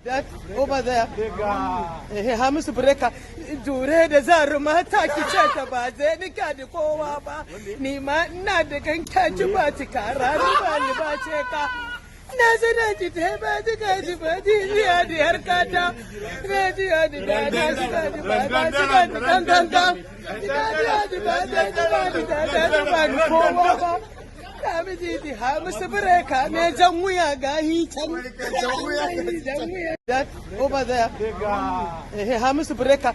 That over there. Hamisu Breka, jure da zaruma ta kice ta ba zai nika da kowa ba. Ni ma ina da ganka ji ba ti kara ni ba ce ka. Na sana ji ta ba ji ka ji ba ji ya da harkata. Ga ji ya da da da ji ka ji ba da ji ka ji dan dan dan. Ji ka ji ya ji ba da ji ba da ba ni kowa ba. Kamiji Hamisu Breka ne jan wuya ga hitan. That over there. Hamisu Breka,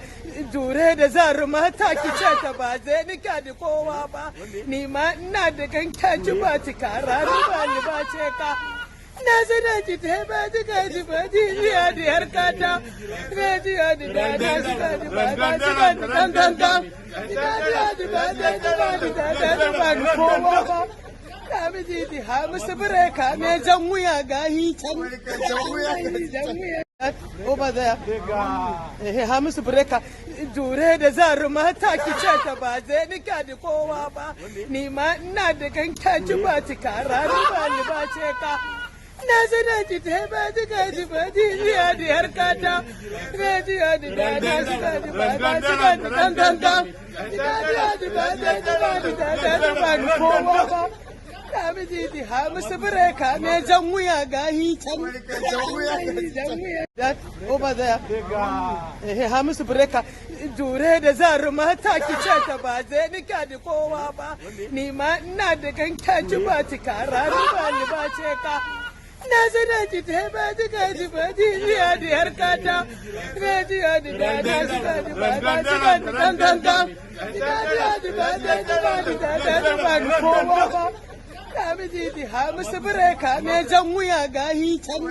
jure da zaruma ta kice ta ba zai nika da kowa ba. Ni ma ina da ganka ji ba ti kara ni ba ce ka. Na sana ji ta ba ji ka ji ba ji ya da harkata. Ga ji ya da da ji ka ji ba da ji ka ji dan dan dan. Ji ka ji ya ji ba da ji ba ni kowa ba. Kamiji Hamisu Breka ne jan wuya ga hitan. Over there. Hamisu Breka, jure da zaruma ta kice ta ba zai nika da kowa ba. Ni ma ina da ganka ji ba ti kara ni ba ce ka. Na sana ji ta ba ji ka ji ba ji ya da harkata. Ga ji ya da da ji ka ji ba da ji ka ji dan dan dan. Ji ka ji ya ji ba da ji ba ni kowa ba. Kamiji Hamisu Breka ne jan wuya ga hitan. That over there. Hamisu Breka, jure da zaruma ta kice ta ba zai nika da kowa ba. Ni ma ina da ganka ji ba ti kara ni ba ce ka. Na sana ji ta ba ji ka ji ba ji ya da harkata. Ga ji ya da da ji ka ji ba da ji ka ji dan dan dan. Ji ka ji ya ji ba da ji ba ni kowa ba. Kamiji Hamisu Breka ne jan wuya ga hitan.